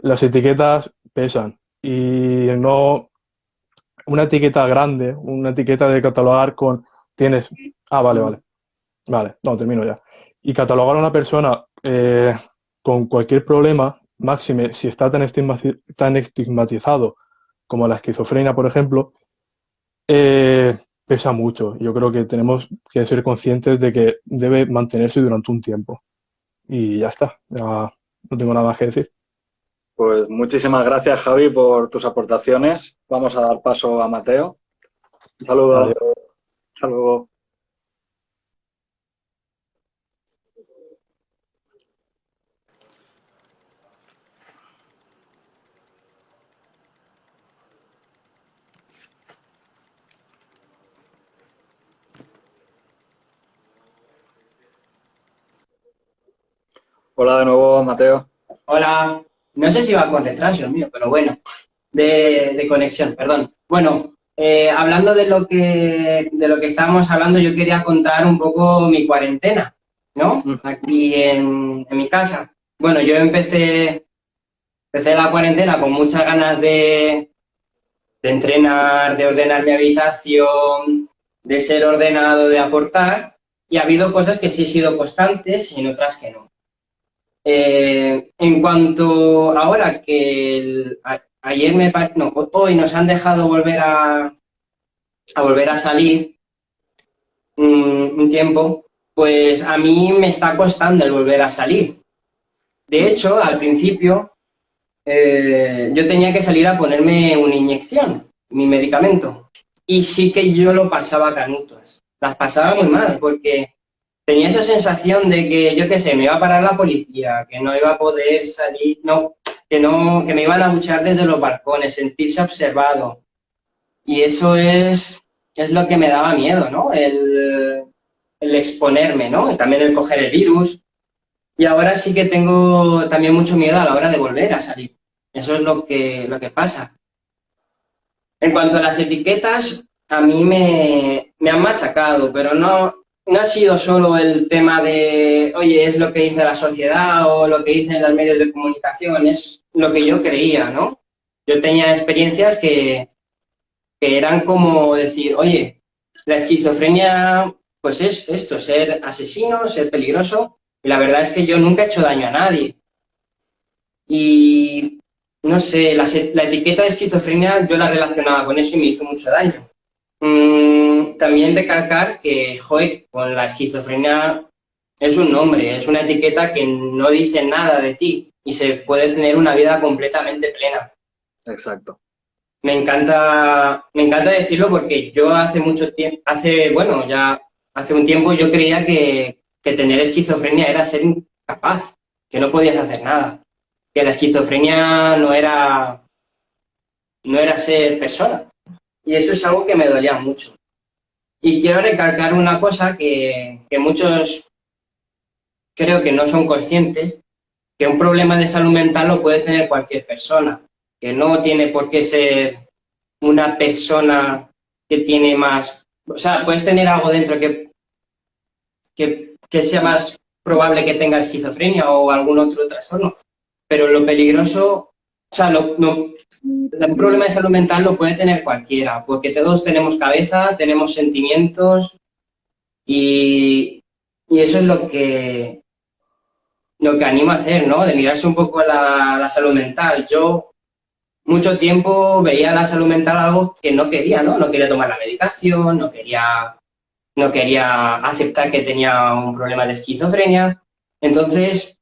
las etiquetas pesan y no una etiqueta grande, una etiqueta de catalogar tienes, Ujú. vale, no, termino ya. Y catalogar a una persona con cualquier problema, máxime, si está tan estigmatizado como la esquizofrenia, por ejemplo, pesa mucho. Yo creo que tenemos que ser conscientes de que debe mantenerse durante un tiempo. Y ya está, ya no tengo nada más que decir. Pues muchísimas gracias, Javi, por tus aportaciones. Vamos a dar paso a Mateo. Un saludo. Adiós. Hasta luego. Hola de nuevo, Mateo. Hola, no sé si va con retraso el mío, pero bueno, de conexión, perdón. Bueno, hablando de lo que estábamos hablando, yo quería contar un poco mi cuarentena, ¿no? Mm. Aquí en mi casa. Bueno, yo empecé la cuarentena con muchas ganas de entrenar, de ordenar mi habitación, de ser ordenado, de aportar, y ha habido cosas que sí he sido constantes y en otras que no. En cuanto ahora que ayer no, hoy nos han dejado volver a salir un tiempo, pues a mí me está costando el volver a salir. De Mm. hecho, al principio yo tenía que salir a ponerme una inyección, mi medicamento, y sí que yo lo pasaba canutas. Las pasaba muy mal porque tenía esa sensación de que, yo qué sé, me iba a parar la policía, que no iba a poder salir, no, que me iban a buchar desde los balcones, sentirse observado. Y eso es lo que me daba miedo, ¿no? El exponerme, ¿no? Y también el coger el virus. Y ahora sí que tengo también mucho miedo a la hora de volver a salir. Eso es lo que pasa. En cuanto a las etiquetas, a mí me han machacado, pero no. no ha sido solo el tema de, oye, es lo que dice la sociedad o lo que dicen los medios de comunicación, es lo que yo creía, ¿no? Yo tenía experiencias que eran como decir, oye, la esquizofrenia, pues es esto, ser asesino, ser peligroso, y la verdad es que yo nunca he hecho daño a nadie. Y, no sé, la etiqueta de esquizofrenia yo la relacionaba con eso y me hizo mucho daño. También recalcar que, joder, con la esquizofrenia es un nombre, es una etiqueta que no dice nada de ti y se puede tener una vida completamente plena. Exacto. Me encanta decirlo porque yo hace mucho tiempo, bueno, ya hace un tiempo yo creía que tener esquizofrenia era ser incapaz, que no podías hacer nada, que la esquizofrenia no era ser persona. Y eso es algo que me dolía mucho. Y quiero recalcar una cosa que muchos creo que no son conscientes, que un problema de salud mental lo puede tener cualquier persona, que no tiene por qué ser una persona que tiene más, o sea, puedes tener algo dentro que sea más probable que tenga esquizofrenia o algún otro trastorno, pero lo peligroso, o sea, un problema de salud mental lo puede tener cualquiera, porque todos tenemos cabeza, tenemos sentimientos y eso es lo que animo a hacer, ¿no? De mirarse un poco la salud mental. Yo mucho tiempo veía la salud mental algo que no quería, ¿no? No quería tomar la medicación, no quería aceptar que tenía un problema de esquizofrenia. Entonces,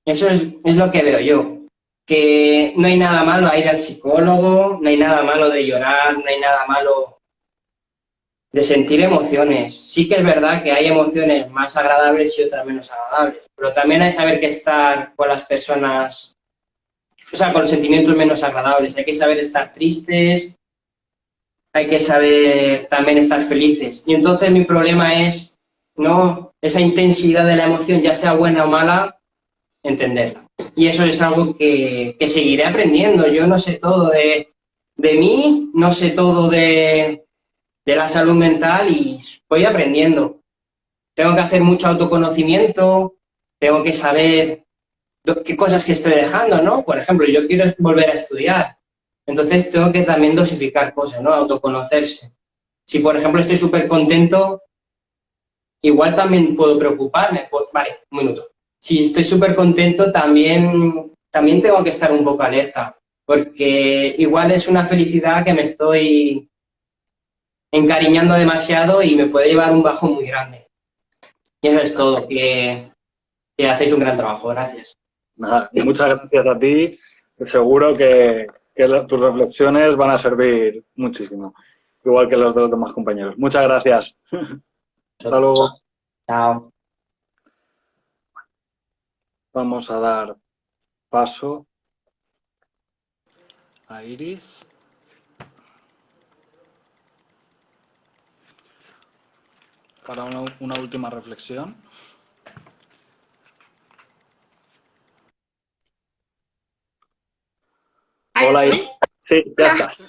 eso es lo que veo yo, que no hay nada malo a ir al psicólogo, no hay nada malo de llorar, no hay nada malo de sentir emociones. Sí que es verdad que hay emociones más agradables y otras menos agradables, pero también hay que saber que estar con las personas, o sea, con los sentimientos menos agradables. Hay que saber estar tristes, hay que saber también estar felices. Y entonces mi problema es, no, esa intensidad de la emoción, ya sea buena o mala, entenderla. Y eso es algo que seguiré aprendiendo. Yo no sé todo de mí, no sé todo de la salud mental y voy aprendiendo. Tengo que hacer mucho autoconocimiento, tengo que saber qué cosas que estoy dejando, ¿no? Por ejemplo, yo quiero volver a estudiar, entonces tengo que también dosificar cosas, ¿no? Autoconocerse. Si, por ejemplo, estoy súper contento, igual también puedo preocuparme. Vale, un minuto. Si estoy súper contento, también tengo que estar un poco alerta, porque igual es una felicidad que me estoy encariñando demasiado y me puede llevar un bajón muy grande. Y eso es todo, que hacéis un gran trabajo. Gracias. Nada, muchas gracias a ti. Seguro que tus reflexiones van a servir muchísimo, igual que los de los demás compañeros. Muchas gracias. Hasta luego. Chao. Vamos a dar paso a Iris. Para una última reflexión. Hola, Iris. Sí, ya estás.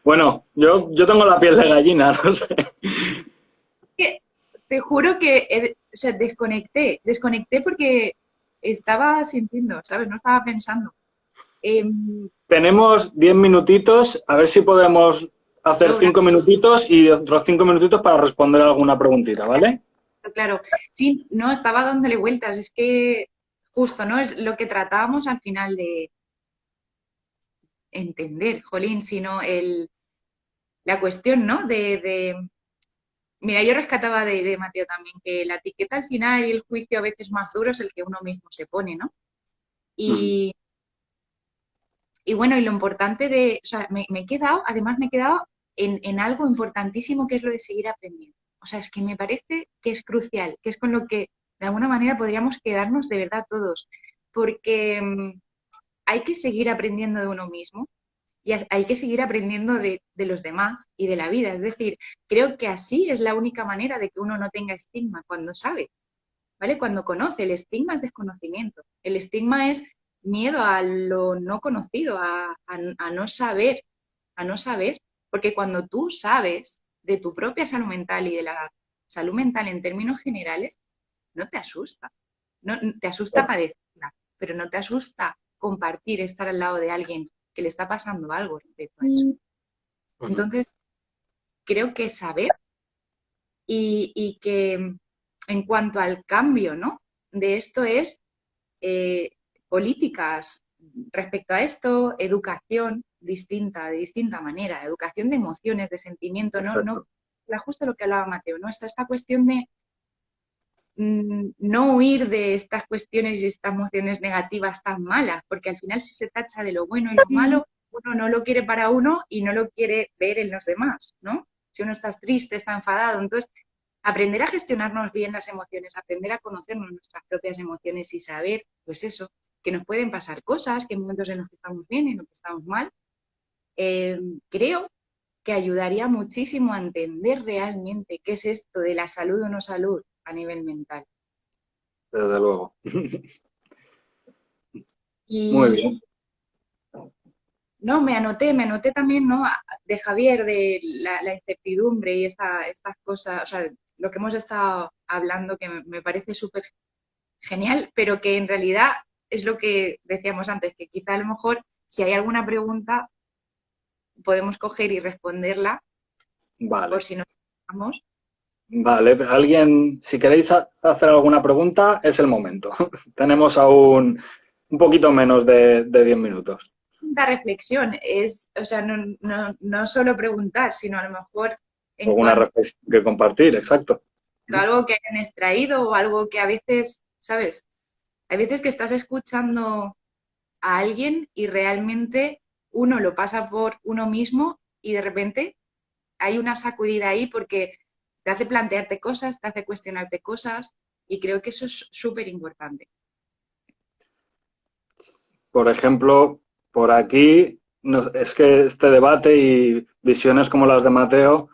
Bueno, yo tengo la piel de gallina, no sé. Te juro que o sea, desconecté porque estaba sintiendo, ¿sabes? No estaba pensando. Tenemos 10 minutitos, a ver si podemos hacer 5 minutitos y otros 5 minutitos para responder alguna preguntita, ¿vale? Claro, sí, no, estaba dándole vueltas, es que justo, ¿no? Es lo que tratábamos al final de entender, jolín, sino la cuestión, ¿no? Mira, yo rescataba de Mateo también que la etiqueta al final y el juicio a veces más duro es el que uno mismo se pone, ¿no? Y bueno, y lo importante o sea, me he quedado en algo importantísimo que es lo de seguir aprendiendo. O sea, es que me parece que es crucial, que es con lo que de alguna manera podríamos quedarnos de verdad todos, porque hay que seguir aprendiendo de uno mismo y hay que seguir aprendiendo de los demás y de la vida. Es decir, creo que así es la única manera de que uno no tenga estigma cuando sabe, ¿vale? Cuando conoce. El estigma es desconocimiento. El estigma es miedo a lo no conocido, a no saber, porque cuando tú sabes de tu propia salud mental y salud mental en términos generales no te asusta. No, te asusta padecerla, pero no te asusta compartir, estar al lado de alguien que le está pasando algo respecto a eso. Entonces, creo que saber y que en cuanto al cambio, ¿no? De esto es políticas respecto a esto, educación distinta, de distinta manera, educación de emociones, de sentimientos, no, justo lo que hablaba Mateo, ¿no? Esta cuestión de no huir de estas cuestiones y estas emociones negativas tan malas, porque al final si se tacha de lo bueno y lo malo, uno no lo quiere para uno y no lo quiere ver en los demás, ¿no? Si uno está triste, está enfadado, entonces aprender a gestionarnos bien las emociones, aprender a conocernos nuestras propias emociones y saber, pues eso, que nos pueden pasar cosas, que hay momentos en los que estamos bien y en los que estamos mal, creo que ayudaría muchísimo a entender realmente qué es esto de la salud o no salud a nivel mental. Desde luego. Muy bien. No, me anoté también, ¿no? De Javier, de la incertidumbre y estas cosas, o sea, lo que hemos estado hablando que me parece súper genial, pero que en realidad es lo que decíamos antes, que quizá a lo mejor si hay alguna pregunta podemos coger y responderla. Vale. Por si no estamos. Vale, alguien, si queréis hacer alguna pregunta, es el momento. Tenemos aún un poquito menos de 10 minutos. La reflexión es, o sea, no solo preguntar, sino a lo mejor Alguna reflexión que compartir, exacto. Algo que hayan extraído o algo que a veces, ¿sabes? Hay veces que estás escuchando a alguien y realmente uno lo pasa por uno mismo y de repente hay una sacudida ahí porque te hace plantearte cosas, te hace cuestionarte cosas y creo que eso es súper importante. Por ejemplo, por aquí, es que este debate y visiones como las de Mateo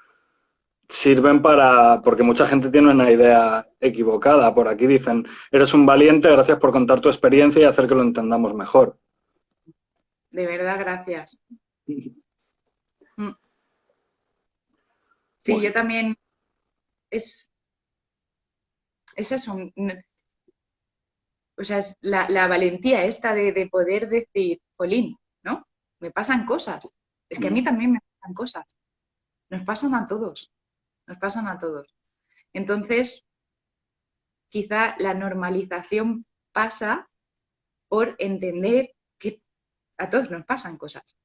sirven porque mucha gente tiene una idea equivocada. Por aquí dicen, eres un valiente, gracias por contar tu experiencia y hacer que lo entendamos mejor. De verdad, gracias. Sí, yo también, es eso, o sea, es la valentía esta de poder decir, jolín, ¿no? Me pasan cosas. Es que a mí también me pasan cosas. Nos pasan a todos. Nos pasan a todos. Entonces, quizá la normalización pasa por entender que a todos nos pasan cosas,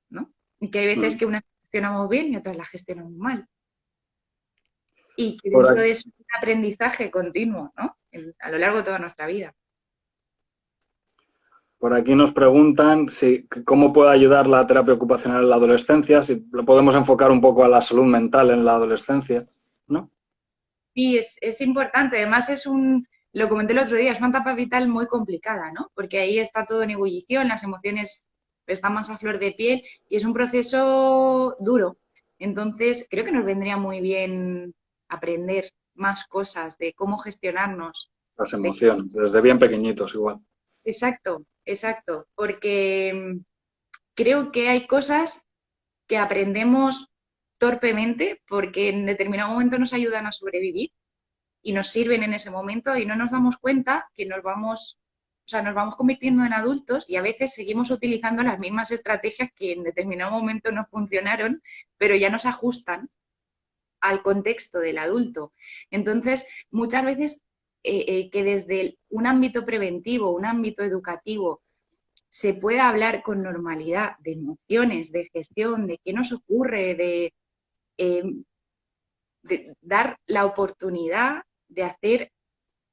¿no? Y que hay veces que unas gestionamos bien y otras las gestionamos mal. Y que dentro de eso es un aprendizaje continuo, ¿no? A lo largo de toda nuestra vida. Por aquí nos preguntan cómo puede ayudar la terapia ocupacional en la adolescencia, si lo podemos enfocar un poco a la salud mental en la adolescencia, ¿no? Sí, es importante. Además lo comenté el otro día, es una etapa vital muy complicada, ¿no? Porque ahí está todo en ebullición, las emociones están más a flor de piel y es un proceso duro. Entonces, creo que nos vendría muy bien aprender más cosas de cómo gestionarnos. Las emociones, desde bien pequeñitos igual. Exacto, exacto. Porque creo que hay cosas que aprendemos torpemente porque en determinado momento nos ayudan a sobrevivir y nos sirven en ese momento y no nos damos cuenta que nos vamos convirtiendo en adultos y a veces seguimos utilizando las mismas estrategias que en determinado momento no funcionaron, pero ya nos ajustan al contexto del adulto. Entonces, muchas veces que desde un ámbito preventivo, un ámbito educativo, se pueda hablar con normalidad de emociones, de gestión, de qué nos ocurre, de dar la oportunidad de hacer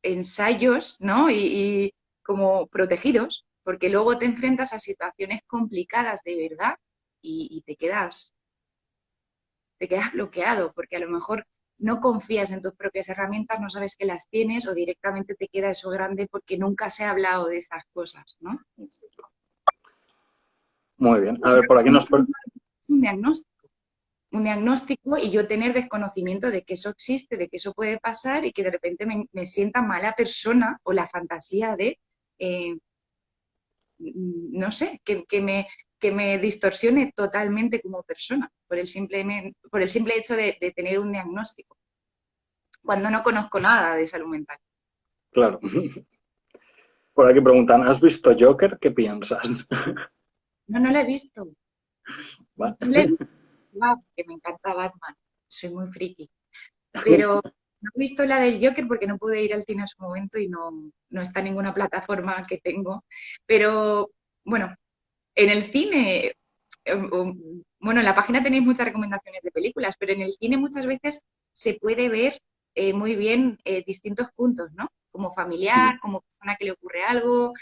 ensayos, ¿no? Y como protegidos, porque luego te enfrentas a situaciones complicadas de verdad y te quedas bloqueado, porque a lo mejor no confías en tus propias herramientas, no sabes que las tienes o directamente te queda eso grande porque nunca se ha hablado de esas cosas, ¿no? Muy bien. A ver, por aquí nos... Es un diagnóstico y yo tener desconocimiento de que eso existe, de que eso puede pasar y que de repente me sienta mala persona o la fantasía de, no sé, que me distorsione totalmente como persona por el simple hecho de tener un diagnóstico. cuando no conozco nada de salud mental. Claro. Por aquí preguntan, ¿has visto Joker? ¿Qué piensas? No, no la he visto. Vale. No la he visto. Wow, que me encanta Batman. Soy muy friki. Pero no he visto la del Joker porque no pude ir al cine a su momento y no está en ninguna plataforma que tengo. Pero, bueno, en el cine, bueno, en la página tenéis muchas recomendaciones de películas, pero en el cine muchas veces se puede ver muy bien distintos puntos, ¿no? Como familiar, como persona que le ocurre algo,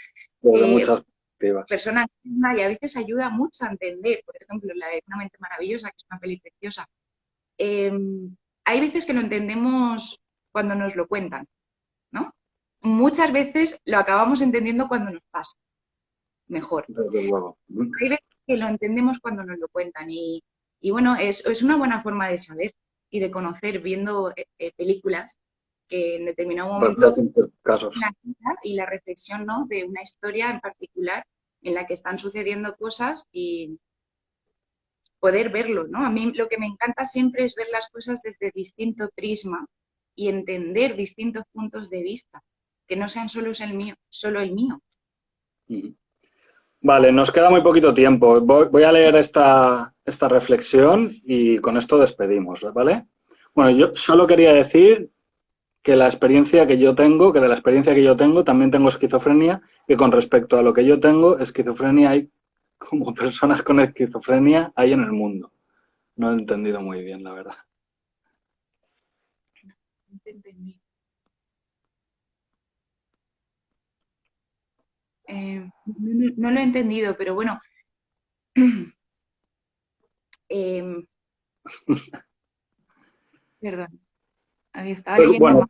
Desde muchas perspectivas. personas mismas, y a veces ayuda mucho a entender, por ejemplo, la de Una mente maravillosa, que es una peli preciosa. Hay veces que lo entendemos cuando nos lo cuentan, ¿no? Muchas veces lo acabamos entendiendo cuando nos pasa, mejor. Desde luego. Hay veces que lo entendemos cuando nos lo cuentan y bueno, es una buena forma de saber y de conocer viendo películas que en determinado momento Casos. la vida y la reflexión, ¿no?, de una historia en particular en la que están sucediendo cosas y poder verlo, ¿no? A mí lo que me encanta siempre es ver las cosas desde distinto prisma y entender distintos puntos de vista, que no sean solo el mío. Vale, nos queda muy poquito tiempo. Voy a leer esta reflexión y con esto despedimos, ¿vale? Bueno, yo solo quería decir que de la experiencia que yo tengo también tengo esquizofrenia, que con respecto a lo que yo tengo, esquizofrenia hay como personas con esquizofrenia hay en el mundo. No he entendido muy bien, la verdad. No te entendí. No lo he entendido, pero bueno. Perdón. Estaba leyendo Bueno, más.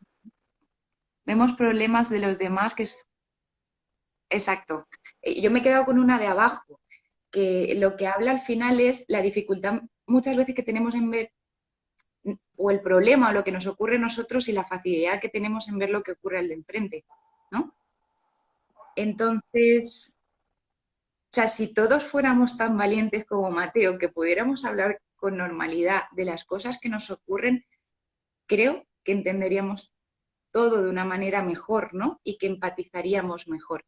Vemos problemas de los demás, que es exacto. Yo me he quedado con una de abajo, que lo que habla al final es la dificultad muchas veces que tenemos en ver, o el problema o lo que nos ocurre a nosotros y la facilidad que tenemos en ver lo que ocurre al de enfrente, ¿no? Entonces, o sea, si todos fuéramos tan valientes como Mateo, que pudiéramos hablar con normalidad de las cosas que nos ocurren, creo que entenderíamos todo de una manera mejor, ¿no? Y que empatizaríamos mejor.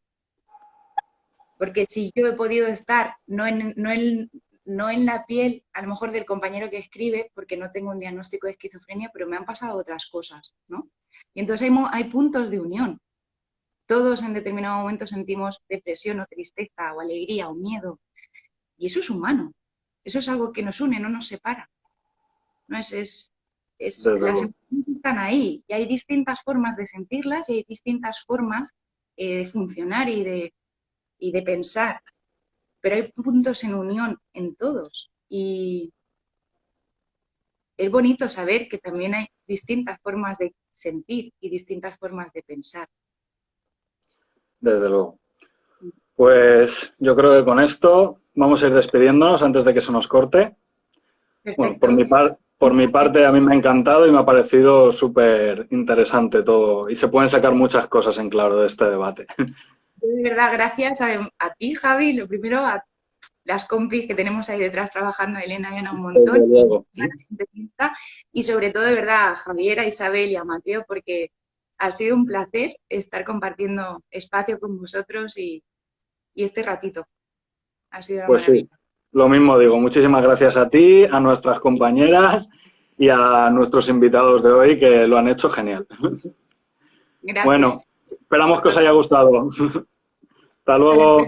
Porque si yo he podido estar no en la piel, a lo mejor del compañero que escribe, porque no tengo un diagnóstico de esquizofrenia, pero me han pasado otras cosas, ¿no? Y entonces hay puntos de unión. Todos en determinado momento sentimos depresión o tristeza o alegría o miedo. Y eso es humano. Eso es algo que nos une, no nos separa. ¿No? Las emociones están ahí y hay distintas formas de sentirlas y hay distintas formas de funcionar y de pensar. Pero hay puntos en unión en todos. Y es bonito saber que también hay distintas formas de sentir y distintas formas de pensar. Desde luego. Pues yo creo que con esto vamos a ir despidiéndonos antes de que se nos corte. Bueno, por mi parte a mí me ha encantado y me ha parecido súper interesante todo y se pueden sacar muchas cosas en claro de este debate. De verdad, gracias a ti, Javi, lo primero a las compis que tenemos ahí detrás trabajando, Elena y Ana, un montón. Desde luego. Y sobre todo, de verdad, a Javier, a Isabel y a Mateo, porque ha sido un placer estar compartiendo espacio con vosotros y este ratito. Ha sido una maravilla. Sí, lo mismo digo. Muchísimas gracias a ti, a nuestras compañeras y a nuestros invitados de hoy que lo han hecho genial. Gracias. Bueno, esperamos que os haya gustado. Hasta luego.